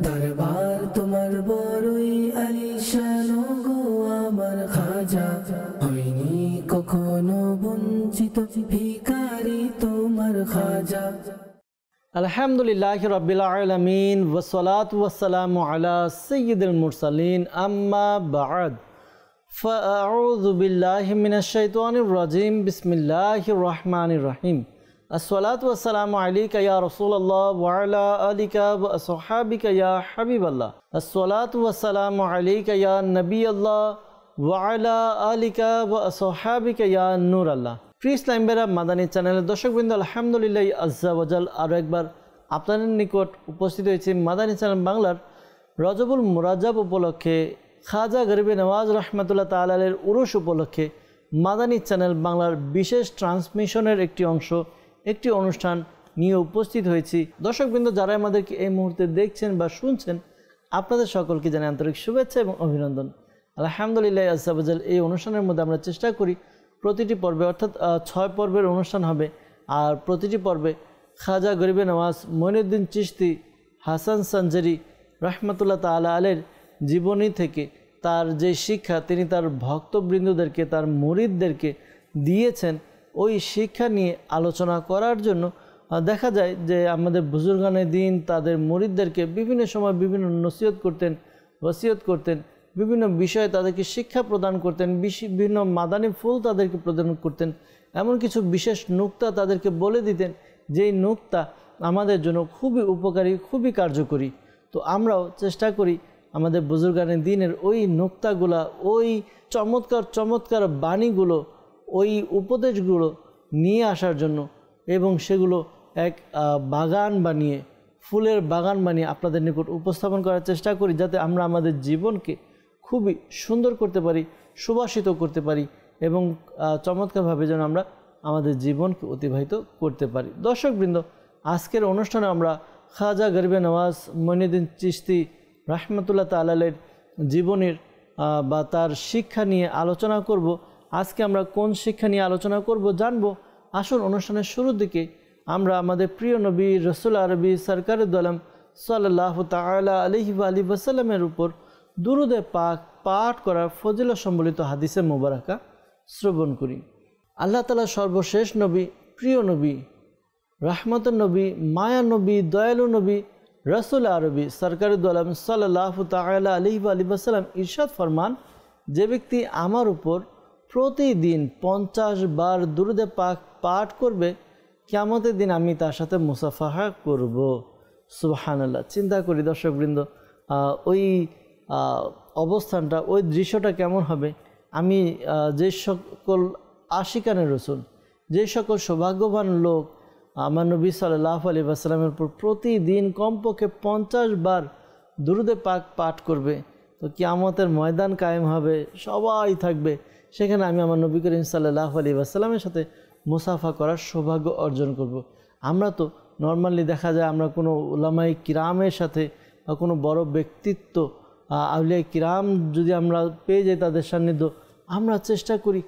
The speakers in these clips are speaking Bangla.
দরবার তোমার বড়ই আলিশান গো আমার খাজা, হইনি কখনো বঞ্চিত ভিখারি তোমার খাজা। আলহামদুলিল্লাহি রাব্বিল আলামিন ওয়াসসালাতু ওয়াসসালামু আলা সাইয়্যিদিল মুরসালিন আম্মা বা'দ ফাআউযু বিল্লাহি মিনাশ শাইতানির রাজিম বিসমিল্লাহির রহমানির রহিম। আসসালাতু ওয়াসসালামু আলাইকা ইয়া রাসূলুল্লাহ ওয়া আলা আলিকা ওয়া আসহাবিকা ইয়া হাবিবাল্লাহ। আসসালাতু ওয়াসসালামু আলাইকা ইয়া নবিয়াল্লাহ ওয়া আলা আলিকা ওয়া আসহাবিকা ইয়া নূরাল্লাহ। প্রিয় ইসলাম ভাইরা, মাদানী চ্যানেলের দর্শকবৃন্দ, আলহামদুলিল্লাহ আজ্জা ওয়াজাল আরও একবার আপনাদের নিকট উপস্থিত হয়েছে মাদানী চ্যানেল বাংলার রজবুল মুরাজ্জাব উপলক্ষে খাজা গরিবে নওয়াজ রহমতুল্লাহ তাআলার উরুস উপলক্ষে মাদানী চ্যানেল বাংলার বিশেষ ট্রান্সমিশনের একটি অংশ, একটি অনুষ্ঠান নিয়ে উপস্থিত হয়েছি। দর্শকবৃন্দ, যারা আমাদেরকে এই মুহূর্তে দেখছেন বা শুনছেন, আপনাদের সকলকে জানাই আন্তরিক শুভেচ্ছা এবং অভিনন্দন। আলহামদুলিল্লাহ আজ্জা ওয়াজাল এই অনুষ্ঠানের মধ্যে আমরা চেষ্টা করি প্রতিটি পর্বে, অর্থাৎ 6 পর্বের অনুষ্ঠান হবে, আর প্রতিটি পর্বে খাজা গরিবে নওয়াজ মঈনুদ্দিন চিশতি হাসান সানজারি রহমতুল্লাহ তাআলা আলের জীবনী থেকে তার যে শিক্ষা তিনি তার ভক্তবৃন্দদেরকে, তার মুরিদদেরকে দিয়েছেন, ওই শিক্ষা নিয়ে আলোচনা করার জন্য দেখা যায় যে আমাদের বুজুর্গানে দিন তাদের মুরিদদেরকে বিভিন্ন সময় বিভিন্ন নসিহত করতেন, ওসিয়ত করতেন, বিভিন্ন বিষয়ে তাদেরকে শিক্ষা প্রদান করতেন, বিভিন্ন মাদানী ফুল তাদেরকে প্রদান করতেন, এমন কিছু বিশেষ নুক্তা তাদেরকে বলে দিতেন যেই নুক্তা আমাদের জন্য খুবই উপকারী, খুবই কার্যকরী। তো আমরাও চেষ্টা করি আমাদের বুজুর্গানে দিনের ওই নুক্তাগুলা, ওই চমৎকার চমৎকার বাণীগুলো, ওই উপদেশগুলো নিয়ে আসার জন্য এবং সেগুলো এক বাগান বানিয়ে, ফুলের বাগান বানিয়ে আপনাদের নিকট উপস্থাপন করার চেষ্টা করি, যাতে আমরা আমাদের জীবনকে খুবই সুন্দর করতে পারি, সুবাসিত করতে পারি এবং চমৎকারভাবে যেন আমরা আমাদের জীবনকে অতিবাহিত করতে পারি। দর্শকবৃন্দ, আজকের অনুষ্ঠানে আমরা খাজা গরিবে নওয়াজ মঈনুদ্দিন চিশতি রহমতুল্লাহ তাআলার জীবনের বা তার শিক্ষা নিয়ে আলোচনা করব। আজকে আমরা কোন শিক্ষা নিয়ে আলোচনা করব জানব। আসুন, অনুষ্ঠানের শুরুর দিকে আমরা আমাদের প্রিয় নবী রসুল আরবি সরকারে দোয়ালাম সাল্লাল্লাহু তাআলা আলাইহি ওয়া আলিহি ওয়াসাল্লামের উপর দুরুদে পাক পাঠ করার ফজিলত সম্বলিত হাদিসে মোবারকা শ্রবণ করি। আল্লাহ তাআলা সর্বশেষ নবী, প্রিয় নবী, রহমতের নবী, মায়া নবী, দয়ালু নবী রসুল আরবি সরকারে দোয়ালাম সাল্লাল্লাহু তাআলা আলাইহি ওয়া আলিহি ওয়াসাল্লাম ইরশাদ ফরমান, যে ব্যক্তি আমার উপর প্রতিদিন 50 বার দুরুদে পাক পাঠ করবে, কিয়ামতের দিন আমি তার সাথে মুসাফাহা করব। সুবহানাল্লাহ। চিন্তা করি দর্শকবৃন্দ, ওই অবস্থানটা, ওই দৃশ্যটা কেমন হবে। আমি যে সকল আশিকানে রসুল, যে সকল সৌভাগ্যবান লোক আমার নবী সাল্লাল্লাহু আলাইহি ওয়াসাল্লামের উপর প্রতিদিন কমপক্ষে 50 বার দুরুদে পাক পাঠ করবে, তো কিয়ামতের ময়দান কায়েম হবে, সবাই থাকবে সেখানে, আমি আমার নবী করিম সাল্লাল্লাহু আলাইহি ওয়াসাল্লামের সাথে মুসাফা করার সৌভাগ্য অর্জন করব। আমরা তো নর্মালি দেখা যায় আমরা কোনো উলামায়ে কিরামের সাথে বা কোনো বড় ব্যক্তিত্ব, আউলিয়া কিরাম যদি আমরা পেয়ে যাই তাদের সান্নিধ্য, আমরা চেষ্টা করি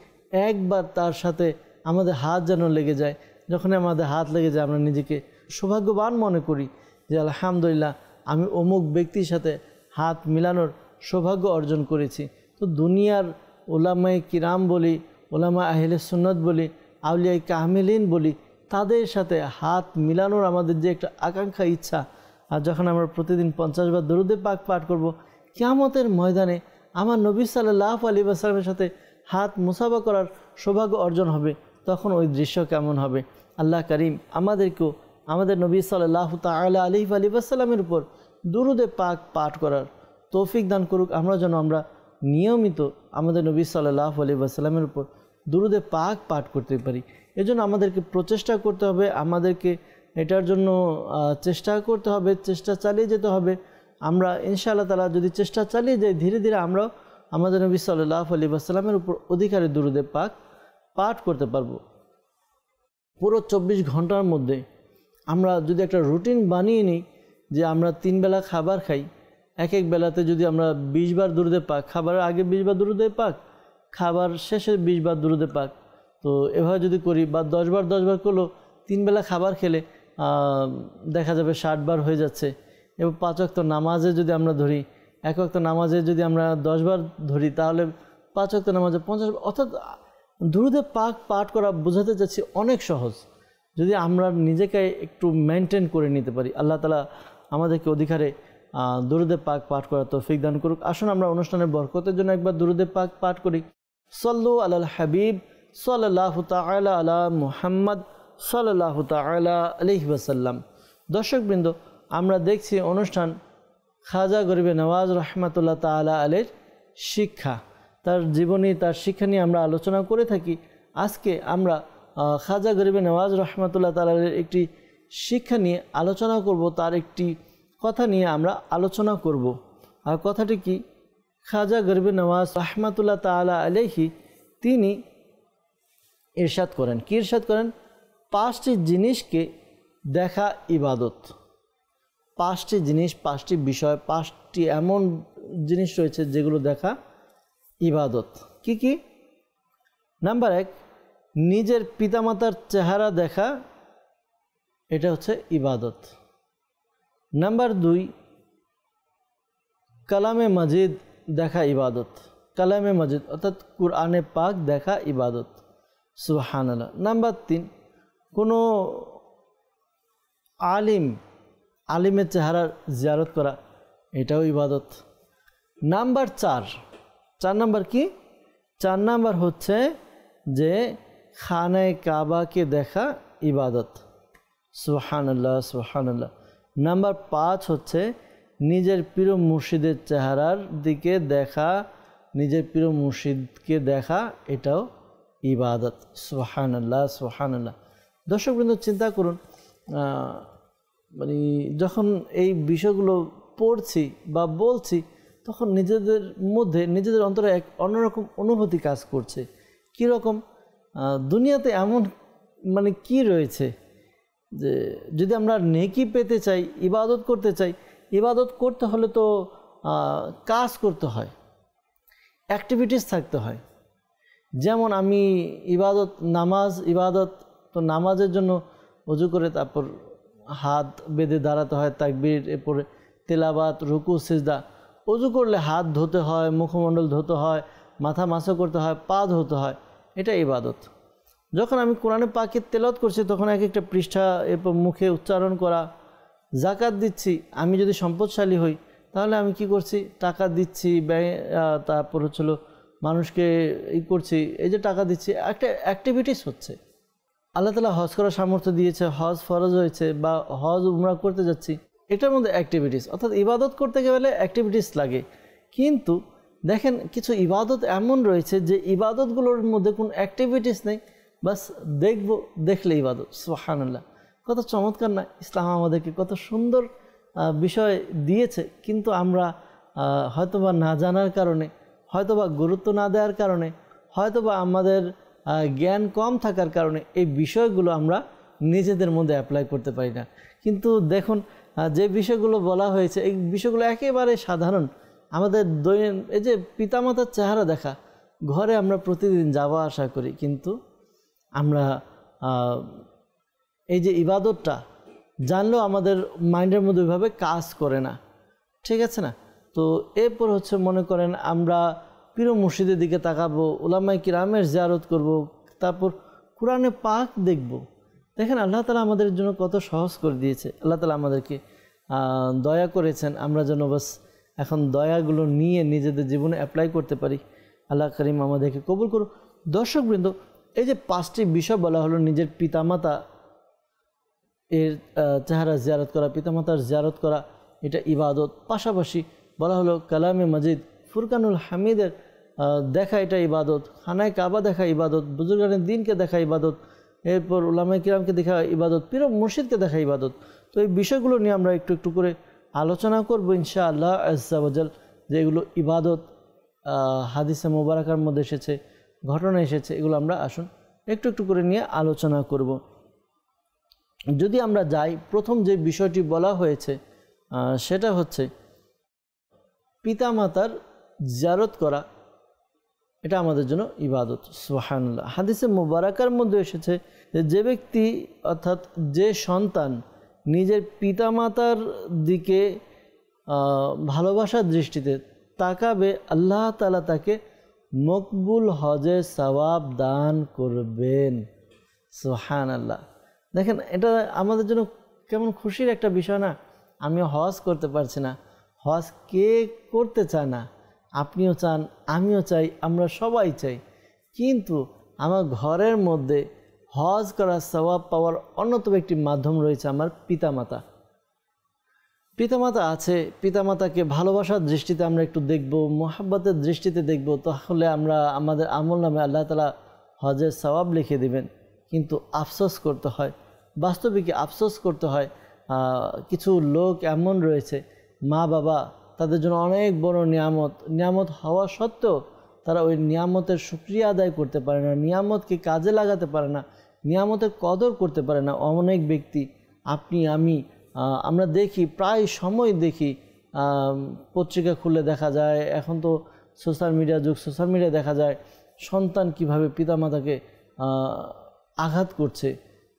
একবার তার সাথে আমাদের হাত যেন লেগে যায়। যখন আমাদের হাত লেগে যায় আমরা নিজেকে সৌভাগ্যবান মনে করি যে আলহামদুলিল্লাহ আমি অমুক ব্যক্তির সাথে হাত মিলানোর সৌভাগ্য অর্জন করেছি। তো দুনিয়ার উলামায়ে কিরাম বলি, উলামা আহলে সুন্নাত বলি, আউলিয়া কামিলিন বলি, তাদের সাথে হাত মিলানোর আমাদের যে একটা আকাঙ্ক্ষা, ইচ্ছা, আর যখন আমরা প্রতিদিন 50 বার দরুদে পাক পাঠ করব, কিয়ামতের ময়দানে আমার নবী সাল্লাল্লাহু আলাইহি ওয়াসাল্লামের সাথে হাত মুসাফা করার সৌভাগ্য অর্জন হবে, তখন ওই দৃশ্য কেমন হবে। আল্লাহ করিম আমাদেরকেও আমাদের নবী সাল্লাল্লাহু তাআলা আলাইহি ওয়াসাল্লামের উপর দুরুদে পাক পাঠ করার তৌফিক দান করুক। আমরা নিয়মিত আমাদের নবী সাল্লাল্লাহু আলাইহি ওয়াসাল্লামের উপর দুরুদে পাক পাঠ করতে পারি। এজন্য আমাদেরকে প্রচেষ্টা করতে হবে, আমাদেরকে এটার জন্য চেষ্টা করতে হবে, চেষ্টা চালিয়ে যেতে হবে। আমরা ইনশাআল্লাহ তাআলা যদি চেষ্টা চালিয়ে যাই, ধীরে ধীরে আমরাও আমাদের নবী সাল্লাল্লাহু আলাইহি ওয়াসাল্লামের উপর অধিকারে দুরুদে পাক পাঠ করতে পারবো। পুরো 24 ঘন্টার মধ্যে আমরা যদি একটা রুটিন বানিয়ে নিই যে আমরা 3 বেলা খাবার খাই, এক এক বেলাতে যদি আমরা 20 বার দুরুদে পাক, খাবারের আগে 20 বার দুরুদে পাক, খাবার শেষে 20 বার দুরুদে পাক, তো এভাবে যদি করি বা 10 বার করলো, 3 বেলা খাবার খেলে দেখা যাবে 60 বার হয়ে যাচ্ছে। এবং 5 ওয়াক্ত নামাজে যদি আমরা ধরি, 1 ওয়াক্ত নামাজে যদি আমরা 10 বার ধরি, তাহলে 5 ওয়াক্ত নামাজে 50, অর্থাৎ দুরূদে পাক পাঠ করা বোঝাতে চাচ্ছি অনেক সহজ, যদি আমরা নিজেকে একটু মেনটেন করে নিতে পারি। আল্লাহ তাআলা আমাদেরকে অধিকারে দুরূদে পাক পাঠ করার তৌফিক দান করুক। আসুন আমরা অনুষ্ঠানের বরকতের জন্য একবার দুরূদে পাক পাঠ করি। সাল্লু আলাল হাবিব সাল্লাল্লাহু তাআলা আলা মুহাম্মদ সাল্লাল্লাহু তাআলা আলাইহি ওয়াসাল্লাম। দর্শকবৃন্দ, আমরা দেখছি অনুষ্ঠান খাজা গরিবে নওয়াজ রহমাতুল্লাহ তাআলা আলাইহির শিক্ষা, তার জীবনী, তার শিক্ষা নিয়ে আমরা আলোচনা করে থাকি। আজকে আমরা খাজা গরিবে নওয়াজ রহমাতুল্লাহ তাআলা আলাইহির একটি শিক্ষা নিয়ে আলোচনা করব, তার একটি কথা নিয়ে আমরা আলোচনা করব। আর কথাটি কি? খাজা গরিবে নওয়াজ রহমাতুল্লাহ তাআলা আলাইহি তিনি ইরশাদ করেন, কি ইরশাদ করেন? 5টি জিনিসকে দেখা ইবাদত। 5টি জিনিস, 5টি বিষয়, 5টি এমন জিনিস রয়েছে যেগুলো দেখা ইবাদত। কি কি? নাম্বার 1, নিজের পিতামাতার চেহারা দেখা, এটা হচ্ছে ইবাদত। নাম্বার 2, কালামে মাজিদ দেখা ইবাদত। কালামে মাজিদ অর্থাৎ কুরআনে পাক দেখা ইবাদত। সুবহানাল্লাহ। নাম্বার 3, কোনো আলিমের চেহারার জিয়ারত করা, এটাও ইবাদত। নাম্বার 4 নাম্বার কি? 4 নাম্বার হচ্ছে যে খানায়ে কাবাকে দেখা ইবাদত। সুবহানাল্লাহ সুবহানাল্লাহ। নাম্বার 5 হচ্ছে নিজের প্রিয় মুর্শিদের চেহারার দিকে দেখা, নিজের প্রিয় মুর্শিদকে দেখা, এটাও ইবাদত। সুবহানাল্লাহ সুবহানাল্লাহ। দর্শকবৃন্দ, চিন্তা করুন, মানে যখন এই বিষয়গুলো পড়ছি বা বলছি, তখন নিজেদের মধ্যে, নিজেদের অন্তরে এক অন্যরকম অনুভূতি কাজ করছে। কীরকম? দুনিয়াতে এমন মানে কি রয়েছে যে যদি আমরা নেকি পেতে চাই, ইবাদত করতে চাই, ইবাদত করতে হলে তো কাজ করতে হয়, অ্যাক্টিভিটিস থাকতে হয়। যেমন আমি নামাজ ইবাদত, তো নামাজের জন্য ওযু করে তারপর হাত বেঁধে দাঁড়াতে হয়, তাকবীর, এরপরে তেলাওয়াত, রুকু, সিজদা। ওযু করলে হাত ধুতে হয়, মুখমণ্ডল ধুতে হয়, মাথা মাসা করতে হয়, পা ধুতে হয়, এটা ইবাদত। যখন আমি কোরআনে পাকের তেলাওয়াত করছি, তখন এক একটা পৃষ্ঠা এরপর মুখে উচ্চারণ করা। যাকাত দিচ্ছি, আমি যদি সম্পদশালী হই তাহলে আমি কি করছি? টাকা দিচ্ছি, তারপর হচ্ছিল মানুষকে করছি, এই যে টাকা দিচ্ছি, একটা অ্যাক্টিভিটিস হচ্ছে। আল্লাহ তাআলা হজ করার সামর্থ্য দিয়েছে, হজ ফরজ হয়েছে, বা হজ উমরা করতে যাচ্ছি, এটার মধ্যে অ্যাক্টিভিটিস। অর্থাৎ ইবাদত করতে গেলে অ্যাক্টিভিটিস লাগে। কিন্তু দেখেন, কিছু ইবাদত এমন রয়েছে যে ইবাদতগুলোর মধ্যে কোনো অ্যাক্টিভিটিস নেই, বাস দেখলে ইবাদত। সুবহানাল্লাহ, কত চমৎকার না! ইসলাম আমাদেরকে কত সুন্দর বিষয় দিয়েছে, কিন্তু আমরা হয়তোবা না জানার কারণে, হয়তোবা গুরুত্ব না দেওয়ার কারণে, হয়তোবা আমাদের জ্ঞান কম থাকার কারণে এই বিষয়গুলো আমরা নিজেদের মধ্যে অ্যাপ্লাই করতে পারি না। কিন্তু দেখুন, যে বিষয়গুলো বলা হয়েছে, এই বিষয়গুলো একেবারে সাধারণ। আমাদের এই যে পিতামাতার চেহারা দেখা, ঘরে আমরা প্রতিদিন যাওয়া আসা করি, কিন্তু আমরা এই যে ইবাদতটা জানলেও আমাদের মাইন্ডের মধ্যে ওইভাবে কাজ করে না, ঠিক আছে না? তো এরপর হচ্ছে মনে করেন আমরা প্রিয় মুর্শিদের দিকে তাকাবো, উলামায়ে কিরামের জিয়ারত করব, তারপর কোরআনে পাক দেখব। দেখেন, আল্লাহ তাআলা আমাদের জন্য কত সহজ করে দিয়েছে। আল্লাহ তাআলা আমাদেরকে দয়া করেছেন, আমরা যেন বাস এখন দয়াগুলো নিয়ে নিজেদের জীবনে অ্যাপ্লাই করতে পারি। আল্লাহ করিম আমাদেরকে কবুল করুন। দর্শকবৃন্দ, এই যে 5টি বিষয় বলা হলো, নিজের পিতামাতা এর চেহারা জিয়ারত করা, পিতামাতার জিয়ারত করা, এটা ইবাদত। পাশাপাশি বলা হলো কালামে মাজিদ, ফুরকানুল হামিদের দেখা, এটা ইবাদত। খানায়ে কাবা দেখা ইবাদত, বুজুর্গানের দিনকে দেখা ইবাদত, এরপর উলামায়ে কিরামকে দেখা ইবাদত, পীর মুর্শিদকে দেখা ইবাদত। তো এই বিষয়গুলো নিয়ে আমরা একটু একটু করে আলোচনা করব ইনশাআল্লাহ আজ্জা ওয়াজাল, যে এগুলো ইবাদত হাদিসে মোবারকার মধ্যে এসেছে, ঘটনা এসেছে, এগুলো আমরা আসুন একটু একটু করে নিয়ে আলোচনা করব। যদি আমরা যাই, প্রথম যে বিষয়টি বলা হয়েছে সেটা হচ্ছে পিতামাতার জিয়ারত করা, এটা আমাদের জন্য ইবাদত। সুবহানাল্লাহ। হাদিসে মুবারাকার মধ্যে এসেছে যে ব্যক্তি, অর্থাৎ যে সন্তান নিজের পিতামাতার দিকে ভালোবাসার দৃষ্টিতে তাকাবে, আল্লাহ তাআলা তাকে মকবুল হজের সওয়াব দান করবেন। সুবহানাল্লাহ। দেখেন, এটা আমাদের জন্য কেমন খুশির একটা বিষয় না? আমি হজ করতে পারছি না, হজ কে করতে চায় না? আপনিও চান, আমিও চাই, আমরা সবাই চাই। কিন্তু আমার ঘরের মধ্যে হজ করার সওয়াব পাওয়ার অন্যতম একটি মাধ্যম রয়েছে আমার পিতামাতা। পিতামাতা আছে, পিতামাতাকে ভালোবাসার দৃষ্টিতে আমরা একটু দেখব, মোহাব্বতের দৃষ্টিতে দেখব, তাহলে আমরা আমাদের আমল নামে আল্লাহ তাআলা হজের সওয়াব লিখে দিবেন। কিন্তু আফসোস করতে হয়, বাস্তবিক আফসোস করতে হয়, কিছু লোক এমন রয়েছে, মা বাবা তাদের জন্য অনেক বড় নিয়ামত হওয়া সত্ত্বেও তারা ওই নিয়ামতের শুকরিয়া আদায় করতে পারে না, নিয়ামতকে কাজে লাগাতে পারে না, নিয়ামতের কদর করতে পারে না। অনেক ব্যক্তি, আপনি আমি, আমরা দেখি, প্রায় সময় দেখি, পত্রিকা খুলে দেখা যায়, এখন তো সোশ্যাল মিডিয়া যুগ, সোশ্যাল মিডিয়া দেখা যায় সন্তান কিভাবে পিতামাতাকে আঘাত করছে,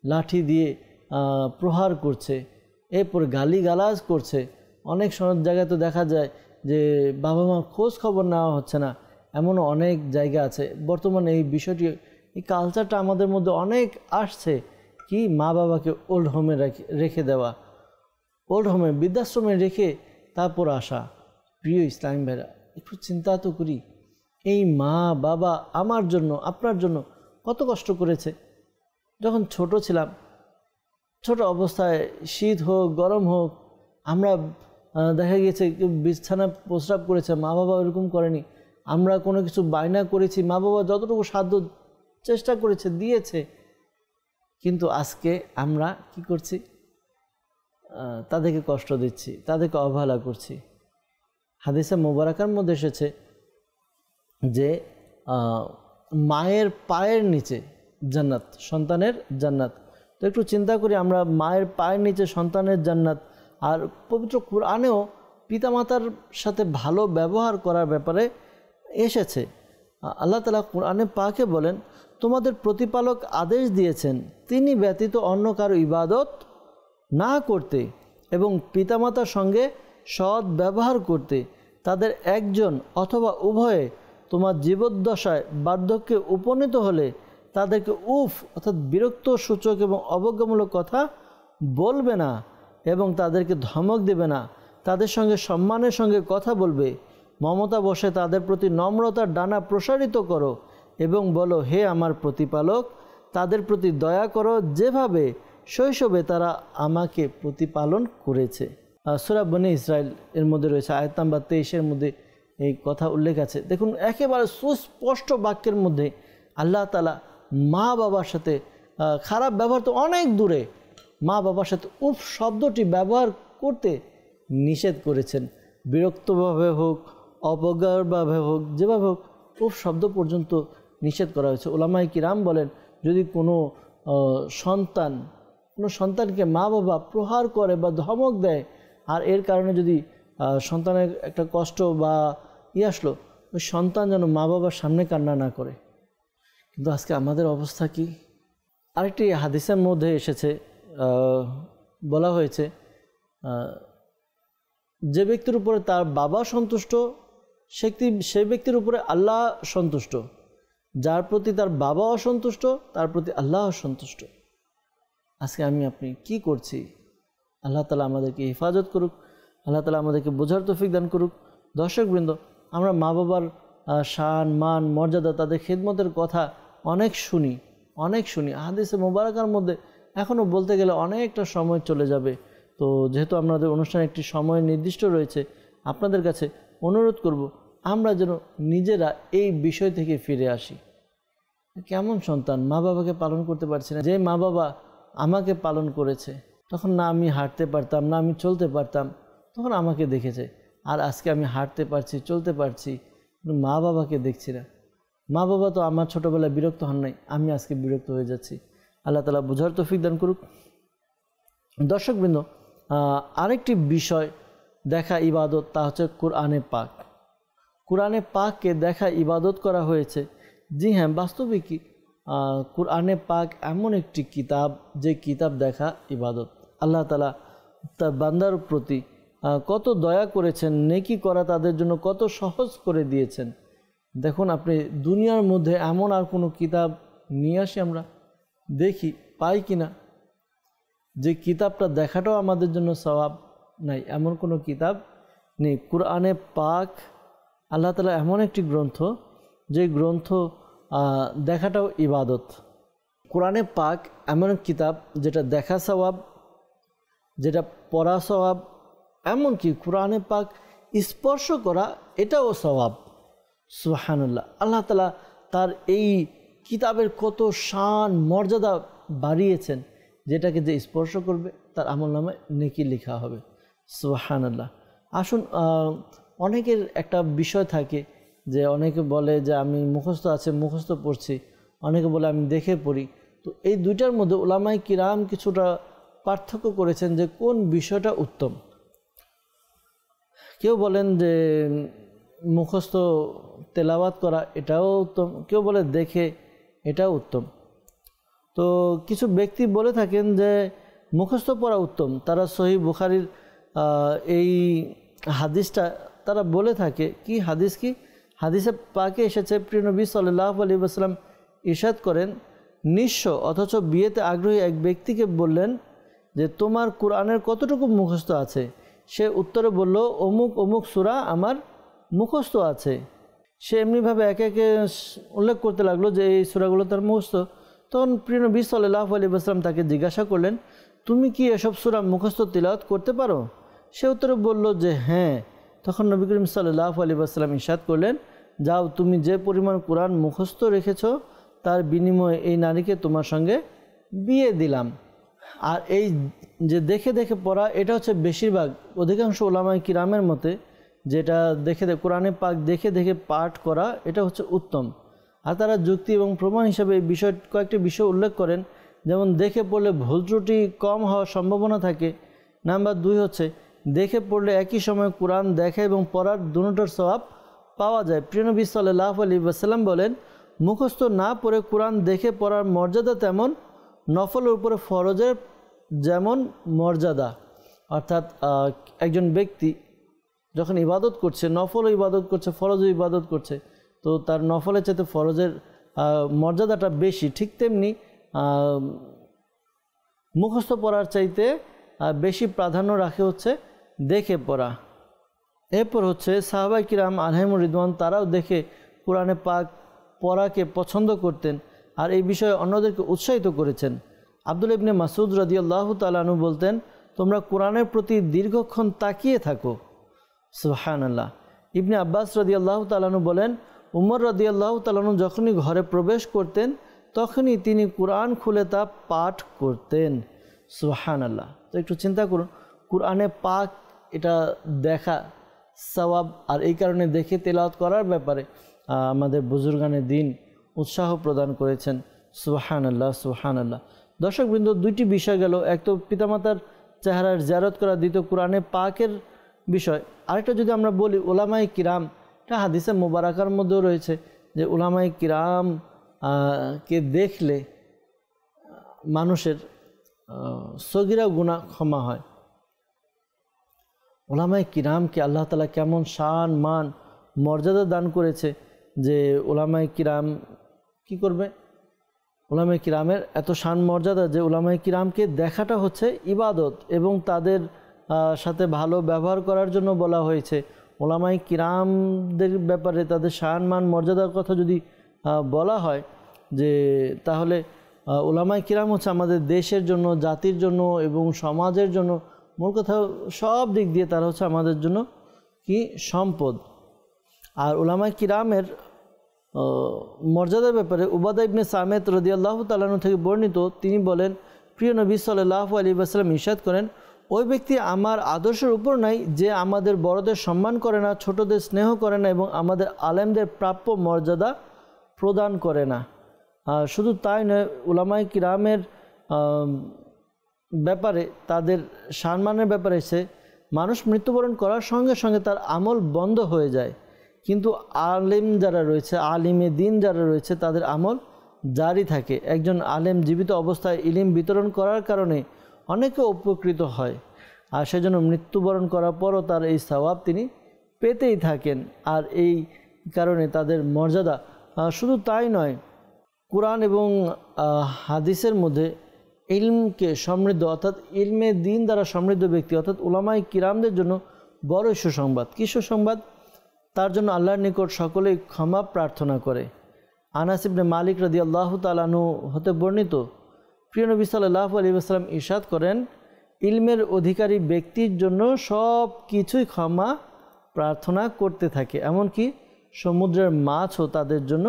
লাঠি দিয়ে প্রহার করছে, এরপর গালিগালাজ করছে। অনেক জায়গায় তো দেখা যায় যে বাবা মার খোঁজ খবর নেওয়া হচ্ছে না, এমনও অনেক জায়গা আছে। বর্তমানে এই বিষয়টি, এই কালচারটা আমাদের মধ্যে অনেক আসছে, কি মা বাবাকে ওল্ড হোমে রেখে দেওয়া, ওল্ড হোমে, বৃদ্ধাশ্রমে রেখে তারপর আসা। প্রিয় ইসলাম ভাইরা, একটু চিন্তা তো করি, এই মা বাবা আমার জন্য, আপনার জন্য কত কষ্ট করেছে। যখন ছোট ছিলাম, ছোট অবস্থায় শীত হোক গরম হোক, আমরা দেখা গেছে বিছানা প্রস্রাব করেছে, মা বাবা এরকম করেনি। আমরা কোনো কিছু বায়না করেছি, মা বাবা যতটুকু সাধ্য চেষ্টা করেছে, দিয়েছে। কিন্তু আজকে আমরা কি করছি? তাদেরকে কষ্ট দিচ্ছি, তাদেরকে অবহেলা করছি। হাদিসে মোবারকার মধ্যে এসেছে যে মায়ের পায়ের নিচে জান্নাত, সন্তানের জান্নাত। তো একটু চিন্তা করি, আমরা মায়ের পায়ের নিচে সন্তানের জান্নাত, আর পবিত্র কুরআনেও পিতামাতার সাথে ভালো ব্যবহার করার ব্যাপারে এসেছে। আল্লাহ তাআলা কুরআনে পাকে বলেন, তোমাদের প্রতিপালক আদেশ দিয়েছেন তিনি ব্যতীত অন্য কারো ইবাদত না করতে এবং পিতামাতার সঙ্গে সৎ ব্যবহার করতে। তাদের একজন অথবা উভয়ে তোমার জীবদ্দশায় বার্ধক্যে উপনীত হলে তাদেরকে উফ অর্থাৎ বিরক্ত সূচক এবং অবজ্ঞামূলক কথা বলবে না এবং তাদেরকে ধমক দেবে না। তাদের সঙ্গে সম্মানের সঙ্গে কথা বলবে। মমতা বসে তাদের প্রতি নম্রতার ডানা প্রসারিত করো এবং বলো, হে আমার প্রতিপালক, তাদের প্রতি দয়া করো যেভাবে শৈশবে তারা আমাকে প্রতিপালন করেছে। সূরা বনী ইসরাইল এর মধ্যে রয়েছে, আয়াত নাম্বার 23-এর মধ্যে এই কথা উল্লেখ আছে। দেখুন, একেবারে সুস্পষ্ট বাক্যের মধ্যে আল্লাহ তাআলা মা বাবার সাথে খারাপ ব্যবহার তো অনেক দূরে, মা বাবার সাথে উফ শব্দটি ব্যবহার করতে নিষেধ করেছেন। বিরক্তভাবে হোক, অবজ্ঞাভাবে হোক, যেভাবে হোক, উফ শব্দ পর্যন্ত নিষেধ করা হয়েছে। উলামায়ে কিরাম বলেন, যদি কোনো সন্তানকে মা বাবা প্রহার করে বা ধমক দেয়, আর এর কারণে যদি সন্তানের একটা কষ্ট বা আসলো, ওই সন্তান যেন মা বাবার সামনে কান্না না করে। কিন্তু আজকে আমাদের অবস্থা কি? আরেকটি হাদিসের মধ্যে এসেছে, বলা হয়েছে, যে ব্যক্তির উপরে তার বাবা সন্তুষ্ট সেই ব্যক্তির উপরে আল্লাহ সন্তুষ্ট, যার প্রতি তার বাবা অসন্তুষ্ট তার প্রতি আল্লাহ সন্তুষ্ট। আজকে আমি আপনি কি করছি? আল্লাহ তাআলা আমাদেরকে হেফাজত করুক, আল্লাহ তাআলা আমাদেরকে বোঝার তৌফিক দান করুক। দর্শকবৃন্দ, আমরা মা বাবার শান মান মর্যাদা, তাদের খেদমতের কথা অনেক শুনি। হাদিসে মোবারকার মধ্যে এখনও বলতে গেলে অনেকটা সময় চলে যাবে। তো যেহেতু আমাদের অনুষ্ঠানে একটি সময় নির্দিষ্ট রয়েছে, আপনাদের কাছে অনুরোধ করব আমরা যেন নিজেরা এই বিষয় থেকে ফিরে আসি। কেমন সন্তান, মা বাবাকে পালন করতে পারছি না। যে মা বাবা আমাকে পালন করেছে, তখন না আমি হাঁটতে পারতাম, না আমি চলতে পারতাম, তখন আমাকে দেখেছে। আর আজকে আমি হাঁটতে পারছি, চলতে পারছি, কিন্তু মা বাবাকে দেখছি না। মা বাবা তো আমার ছোটোবেলায় বিরক্ত হন নাই, আমি আজকে বিরক্ত হয়ে যাচ্ছি। আল্লাহ তাআলা বোঝার তৌফিক দান করুক। দর্শকবৃন্দ, আরেকটি বিষয় দেখা ইবাদত, তা হচ্ছে কোরআনে পাক। কোরআনে পাককে দেখা ইবাদত করা হয়েছে। জি হ্যাঁ, বাস্তবিকই কোরআনে পাক এমন একটি কিতাব, যে কিতাব দেখা ইবাদত। আল্লাহ তাআলা তার বান্দার প্রতি কত দয়া করেছেন, নেকি করা তাদের জন্য কত সহজ করে দিয়েছেন। দেখুন আপনি দুনিয়ার মধ্যে এমন আর কোনো কিতাব নিয়ে আসি আমরা দেখি পাই কিনা যে কিতাবটা দেখাটাও আমাদের জন্য সওয়াব নাই, এমন কোনো কিতাব নেই। কুরআনে পাক আল্লাহ তাআলা এমন একটি গ্রন্থ যে গ্রন্থ দেখাটাও ইবাদত। কুরআনে পাক এমন এক কিতাব যেটা দেখা সওয়াব, যেটা পড়া সওয়াব, এমনকি কুরআনে পাক স্পর্শ করা এটাও সওয়াব। সুবহানাল্লাহ। আল্লাহ তাআলা তার এই কিতাবের কত শান মর্যাদা বাড়িয়েছেন, যেটাকে যে স্পর্শ করবে তার আমলনামায় নেকি লেখা হবে। সুবহানাল্লাহ। আসুন, অনেকের একটা বিষয় থাকে যে অনেকে বলে যে আমি মুখস্থ আছে মুখস্থ পড়ছি, অনেকে বলে আমি দেখে পড়ি। তো এই দুইটার মধ্যে উলামায়ে কিরাম কিছুটা পার্থক্য করেছেন যে কোন বিষয়টা উত্তম। কেউ বলেন যে মুখস্থ তেলাওয়াত করা এটাও উত্তম, কেউ বলে দেখে এটাও উত্তম। তো কিছু ব্যক্তি বলে থাকেন যে মুখস্থ পড়া উত্তম। তারা সহিহ বুখারীর এই হাদিসটা তারা বলে থাকে। কি হাদিস? কি হাদিসে পাকে এসেছে, প্রিয় নবী সাল্লাল্লাহু আলাইহি ওয়াসাল্লাম ইরশাদ করেন, নিঃস্ব অথচ বিয়েতে আগ্রহী এক ব্যক্তিকে বললেন যে তোমার কোরআনের কতটুকু মুখস্থ আছে? সে উত্তরে বলল, অমুক অমুক সূরা আমার মুখস্থ আছে। সে এমনিভাবে একে একে উল্লেখ করতে লাগলো যে এই সূরাগুলো তার মুখস্থ। তখন প্রিয় নবী সাল্লাল্লাহু আলাইহি ওয়াসাল্লাম তাকে জিজ্ঞাসা করলেন, তুমি কি এসব সূরা মুখস্থ তিলাওয়াত করতে পারো? সে উত্তরে বলল যে হ্যাঁ। তখন নবী করিম সাল্লাল্লাহু আলাইহি ওয়াসাল্লাম ইরশাদ করলেন, যাও, তুমি যে পরিমাণ কোরআন মুখস্থ রেখেছো তার বিনিময়ে এই নারীকে তোমার সঙ্গে বিয়ে দিলাম। আর এই যে দেখে দেখে পড়া, এটা হচ্ছে বেশিরভাগ অধিকাংশ উলামায়ে কিরামের মতে, যেটা দেখে কোরআনে পাক দেখে দেখে পাঠ করা এটা হচ্ছে উত্তম। আর তারা যুক্তি এবং প্রমাণ হিসাবে এই বিষয় কয়েকটি বিষয় উল্লেখ করেন, যেমন দেখে পড়লে ভুল ত্রুটি কম হওয়ার সম্ভাবনা থাকে। নাম্বার 2 হচ্ছে দেখে পড়লে একই সময় কোরআন দেখা এবং পড়ার দুটোর সওয়াব পাওয়া যায়। প্রিয় নবী সাল্লাল্লাহু আলাইহি ওয়াসাল্লাম বলেন, মুখস্থ না পড়ে কোরআন দেখে পড়ার মর্যাদা তেমন নফলের উপরে ফরজের যেমন মর্যাদা। অর্থাৎ একজন ব্যক্তি যখন ইবাদত করছে, নফলও ইবাদত করছে, ফরজও ইবাদত করছে, তো তার নফলের চাইতে ফরজের মর্যাদাটা বেশি। ঠিক তেমনি মুখস্থ পড়ার চাইতে বেশি প্রাধান্য রাখে হচ্ছে দেখে পড়া। এরপর হচ্ছে সাহাবায়ে কিরাম আলাইহিমুর রিদওয়ান, তারাও দেখে কোরআনে পাক পড়াকে পছন্দ করতেন আর এই বিষয়ে অন্যদেরকে উৎসাহিত করেছেন। আব্দুল্লাহ ইবনে মাসউদ রাদিয়াল্লাহু তাআলা আনহু বলতেন, তোমরা কোরআনের প্রতি দীর্ঘক্ষণ তাকিয়ে থাকো। সুবহানাল্লাহ। ইবনে আব্বাস রাদিয়াল্লাহু তাআলা আনহু বলেন, উমর রাদিয়াল্লাহু তাআলা আনহু যখনই ঘরে প্রবেশ করতেন তখনই তিনি কোরআন খুলে তা পাঠ করতেন। সুবহানাল্লাহ। তো একটু চিন্তা করুন, কোরআনে পাক এটা দেখা সওয়াব, আর এই কারণে দেখে তেলাওয়াত করার ব্যাপারে আমাদের বুজুর্গানে দিন উৎসাহ প্রদান করেছেন। সুবহানাল্লাহ সুবহানাল্লাহ। দর্শকবৃন্দ, দুইটি বিষয় গেল, এক তো পিতামাতার চেহারার জিয়ারত করা, দ্বিতীয় কোরআনে পাকের বিষয়। আরেকটা যদি আমরা বলি, উলামায়ে কিরাম, এটা হাদিসে মুবারাকার মধ্যেও রয়েছে যে উলামায়ে কিরাম কে দেখলে মানুষের সগীরা গুনাহ ক্ষমা হয়। উলামায়ে কিরামকে আল্লাহ তাআলা কেমন শান মান মর্যাদা দান করেছে যে উলামায়ে কিরাম কি করবে, উলামায়ে কিরামের এত শান মর্যাদা যে উলামায়ে কিরামকে দেখাটা হচ্ছে ইবাদত এবং তাদের সাথে ভালো ব্যবহার করার জন্য বলা হয়েছে। উলামায়ে কিরামদের ব্যাপারে তাদের শান মান মর্যাদার কথা যদি বলা হয় যে তাহলে উলামায়ে কিরাম হচ্ছে আমাদের দেশের জন্য, জাতির জন্য এবং সমাজের জন্য, মোট কথা সব দিক দিয়ে তারা হচ্ছে আমাদের জন্য কি সম্পদ। আর উলামায়ে কিরামের মর্যাদার ব্যাপারে উবাদা ইবনে সামিত রাদিয়াল্লাহু তাআলা আনহু থেকে বর্ণিত, তিনি বলেন, প্রিয় নবী সাল্লাল্লাহু আলাইহি ওয়াসাল্লাম ইরশাদ করেন, ওই ব্যক্তি আমার আদর্শের উপর নাই যে আমাদের বড়দের সম্মান করে না, ছোটদের স্নেহ করে না এবং আমাদের আলেমদের প্রাপ্য মর্যাদা প্রদান করে না। শুধু তাই নয়, উলামায়ে কিরামের ব্যাপারে, তাদের সম্মানের ব্যাপারে এসে মানুষ মৃত্যুবরণ করার সঙ্গে সঙ্গে তার আমল বন্ধ হয়ে যায়, কিন্তু আলেম যারা রয়েছে, আলিমে দিন যারা রয়েছে, তাদের আমল জারি থাকে। একজন আলেম জীবিত অবস্থায় ইলম বিতরণ করার কারণে অনেকে উপকৃত হয়, আর সেজন্য মৃত্যুবরণ করার পরও তার এই সওয়াব তিনি পেতেই থাকেন। আর এই কারণে তাদের মর্যাদা শুধু তাই নয়, কুরআন এবং হাদিসের মধ্যে ইলমকে সমৃদ্ধ অর্থাৎ ইলমে দিন দ্বারা সমৃদ্ধ ব্যক্তি অর্থাৎ উলামায়ে কিরামদের জন্য বড় সুসংবাদ। কী সুসংবাদ? তার জন্য আল্লাহর নিকট সকলেই ক্ষমা প্রার্থনা করে। আনাস ইবনে মালিক রাদিয়াল্লাহু তাআলা আনহু হতে বর্ণিত, প্রিয় নবী সাল্লাল্লাহু আলাইহি ওয়াসাল্লাম ইরশাদ করেন, ইলমের অধিকারী ব্যক্তির জন্য সব কিছুই ক্ষমা প্রার্থনা করতে থাকে, এমনকি সমুদ্রের মাছও তাদের জন্য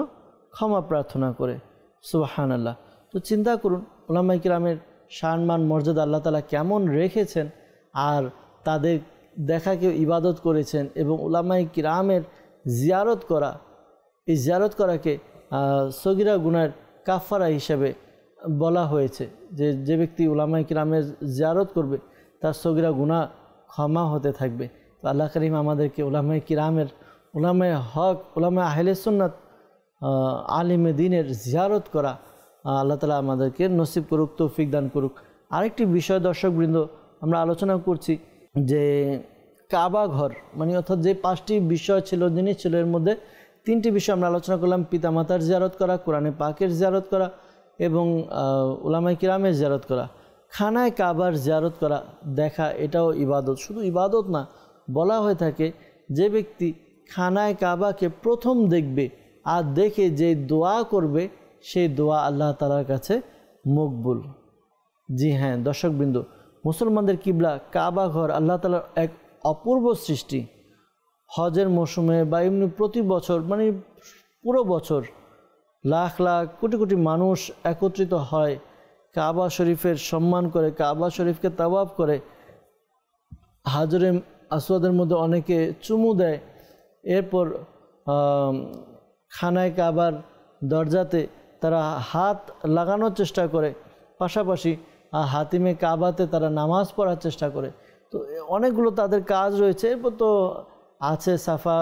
ক্ষমা প্রার্থনা করে। সুবহানাল্লাহ। তো চিন্তা করুন উলামায়ে কিরামের সম্মান মর্যাদা আল্লাহ তাআলা কেমন রেখেছেন, আর তাদের দেখা কেউ ইবাদত করেছেন। এবং উলামায়ে কিরামের জিয়ারত করা, এই জিয়ারত করাকে সগীরা গুনাহের কাফারা হিসেবে বলা হয়েছে, যে ব্যক্তি উলামায়ে কিরামের জিয়ারত করবে তার সগীরা গুনাহ ক্ষমা হতে থাকবে। তো আল্লাহ করিম আমাদেরকে উলামায়ে কিরামের, উলামায়ে হক, উলামায়ে আহলে সুন্নাত, আলিমে দ্বীনের জিয়ারত করা আল্লাহ তাআলা আমাদেরকে নসিব করুক, তৌফিক দান করুক। আরেকটি বিষয় দর্শকবৃন্দ আমরা আলোচনা করছি যে কাবা ঘর, মানে অর্থাৎ যে 5টি বিষয় ছিল, জিনিস ছিল, এর মধ্যে 3টি বিষয় আমরা আলোচনা করলাম। পিতামাতার জিয়ারত করা, কোরআনে পাকের জিয়ারত করা এবং উলামায়ে কিরামের জিয়ারত করা। খানায় কাবার জিয়ারত করা, দেখা, এটাও ইবাদত। শুধু ইবাদত না, বলা হয়ে থাকে যে ব্যক্তি খানায় কাবাকে প্রথম দেখবে আর দেখে যে দোয়া করবে সেই দোয়া আল্লাহ তাআলার কাছে মকবুল। জি হ্যাঁ দর্শকবৃন্দ, মুসলমানদের কিবলা কাবা ঘর আল্লাহ তাআলার এক অপূর্ব সৃষ্টি। হজের মৌসুমে বা এমনি প্রতি বছর, মানে পুরো বছর লাখ লাখ কোটি কোটি মানুষ একত্রিত হয়, কাবা শরীফের সম্মান করে, কাবা শরীফকে তাওয়াফ করে, হাজরে আসওয়াদের মধ্যে অনেকে চুমু দেয়, এরপর খানায় কাবার দরজাতে তারা হাত লাগানোর চেষ্টা করে, পাশাপাশি হাতিমে কাবাতে তারা নামাজ পড়ার চেষ্টা করে। তো অনেকগুলো তাদের কাজ রয়েছে। এরপর তো আছে সাফা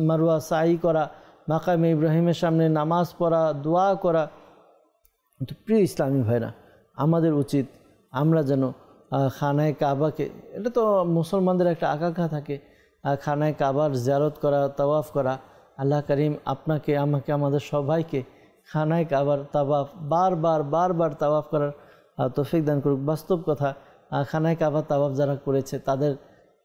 মারওয়া সাই করা, মাকামে ইব্রাহিমের সামনে নামাজ পড়া, দোয়া করা। তো প্রিয় ইসলামী ভাইরা, আমাদের উচিত আমরা যেন খানায় কাবাকে, এটা তো মুসলমানদের একটা আকাঙ্ক্ষা থাকে, খানায় কাবার জিয়ারত করা, তাওয়াফ করা। আল্লাহ করিম আপনাকে, আমাকে, আমাদের সবাইকে খানায় কাবার তাওয়াফ বারবার তাওয়াফ করার তৌফিক দান করুক। বাস্তব কথা, খানায় কাবার তাওয়াফ যারা করেছে তাদের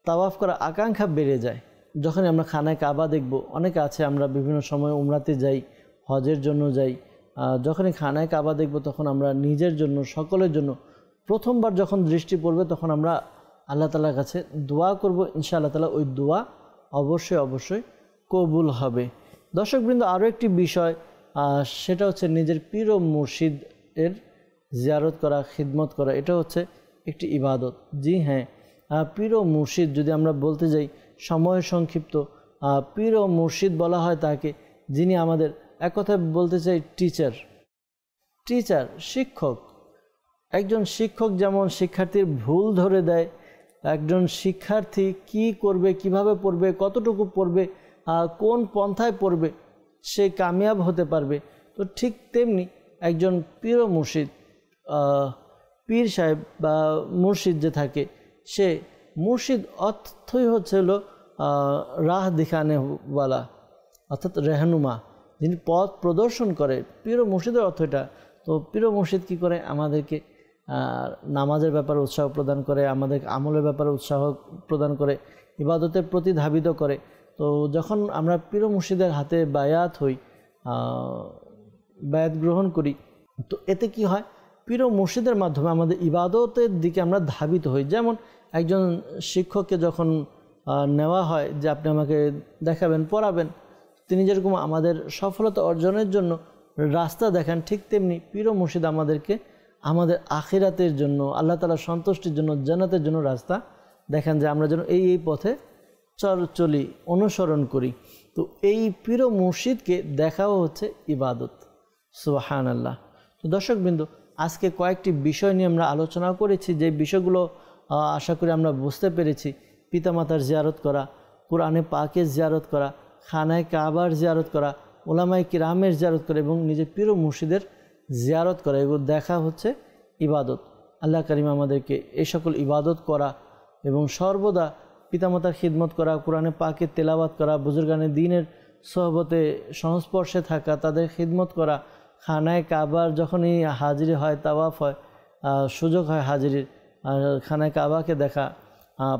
তাওয়াফ করার আকাঙ্ক্ষা বেড়ে যায়। যখনই আমরা খানায় কাবা দেখব, অনেকে আছে আমরা বিভিন্ন সময় উমরাতে যাই, হজের জন্য যাই, যখনই খানায় কাবা দেখব তখন আমরা নিজের জন্য, সকলের জন্য প্রথমবার যখন দৃষ্টি পড়বে তখন আমরা আল্লাহ তাআলার কাছে দোয়া করব। ইনশাআল্লাহ তাআলা ওই দোয়া অবশ্যই কবুল হবে। দর্শকবৃন্দ, আরও একটি বিষয়, সেটা হচ্ছে নিজের পীর ও মুর্শিদের জিয়ারত করা, খিদমত করা। এটা হচ্ছে একটি ইবাদত। জি হ্যাঁ, পীর ও মুর্শিদ যদি আমরা বলতে যাই, সময় সংক্ষিপ্ত, পীর ও মুর্শিদ বলা হয় তাকে যিনি আমাদের, এক কথায় বলতে চাই টিচার, শিক্ষক। একজন শিক্ষক যেমন শিক্ষার্থীর ভুল ধরে দেয়, একজন শিক্ষার্থী কি করবে, কিভাবে পড়বে, কতটুকু পড়বে, কোন পন্থায় পড়বে, সে কামিয়াব হতে পারবে। তো ঠিক তেমনি একজন পীর ও মুর্শিদ, পীর সাহেব বা মুর্শিদ যে থাকে, সে মুর্শিদ অর্থই হচ্ছে হলো রাহ দিখানেওয়ালা, অর্থাৎ রেহনুমা, যিনি পথ প্রদর্শন করে। পীর ও মুর্শিদের অর্থ এটা। তো পীর ও মুর্শিদ কী করে? আমাদেরকে নামাজের ব্যাপারে উৎসাহ প্রদান করে, আমাদের আমলের ব্যাপারে উৎসাহ প্রদান করে, ইবাদতের প্রতি ধাবিত করে। তো যখন আমরা পীর ও মুর্শিদের হাতে বায়াত হই, বায়াত গ্রহণ করি, তো এতে কি হয়? পীর ও মুর্শিদের মাধ্যমে আমাদের ইবাদতের দিকে আমরা ধাবিত হই। যেমন একজন শিক্ষককে যখন নেওয়া হয় যে আপনি আমাকে দেখাবেন, পড়াবেন, তিনি যেরকম আমাদের সফলতা অর্জনের জন্য রাস্তা দেখান, ঠিক তেমনি পীর ও মুর্শিদ আমাদেরকে আমাদের আখিরাতের জন্য, আল্লাহ তাআলার সন্তুষ্টির জন্য, জান্নাতের জন্য রাস্তা দেখান, যে আমরা যেন এই পথে চলি, অনুসরণ করি। তো এই পীর ও মুর্শিদকে দেখাও হচ্ছে ইবাদত। সুবহানাল্লাহ। তো দর্শকবৃন্দ, আজকে কয়েকটি বিষয় নিয়ে আমরা আলোচনা করেছি, যে বিষয়গুলো আশা করি আমরা বুঝতে পেরেছি। পিতামাতার জিয়ারত করা, কোরআনে পাকের জিয়ারত করা, খানায় কাবার জিয়ারত করা, উলামায়ে কিরামের জিয়ারত করা এবং নিজের পীর ও মুর্শিদের জিয়ারত করা, এগুলো দেখা হচ্ছে ইবাদত। আল্লাহ করিম আমাদেরকে এই সকল ইবাদত করা এবং সর্বদা পিতামাতার খিদমত করা, কোরআনে পাকের তেলাওয়াত করা, বুজুর্গানে দ্বীনের সোহবতে সংস্পর্শে থাকা, তাদের খিদমত করা, খানায় কাবার যখনই হাজিরি হয়, তাওয়াফ হয়, সুযোগ হয় হাজিরির, খানায় কাবাকে দেখা,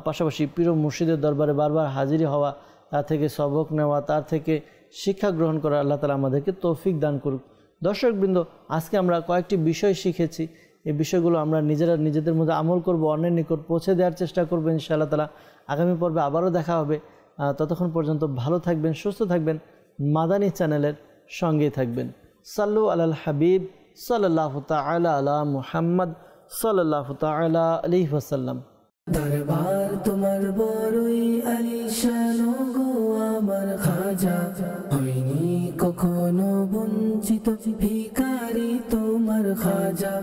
পাশাপাশি পীর মুর্শিদের দরবারে বারবার হাজিরি হওয়া, তার থেকে সবক নেওয়া, তার থেকে শিক্ষা গ্রহণ করা, আল্লাহ তাআলা আমাদেরকে তৌফিক দান করুক। দর্শকবৃন্দ, আজকে আমরা কয়েকটি বিষয় শিখেছি। এই বিষয়গুলো আমরা নিজেদের মধ্যে আমল করব, অন্যের নিকট পৌঁছে দেওয়ার চেষ্টা করব ইনশাআল্লাহ তাআলা। আগামী পর্বে আবারও দেখা হবে। ততক্ষণ পর্যন্ত ভালো থাকবেন, সুস্থ থাকবেন, মাদানী চ্যানেলের সঙ্গেই থাকবেন। সাল্লু আলাল হাবিব সাল্লাল্লাহু তাআলা আলা মুহাম্মদ সাল্লাল্লাহু তাআলা আলাইহি ওয়াসাল্লাম। দরবার তোমার বড়ই আলিশান গো আমার খাজা, হইনি কখনো বঞ্চিত ভিখারি তোমার খাজা।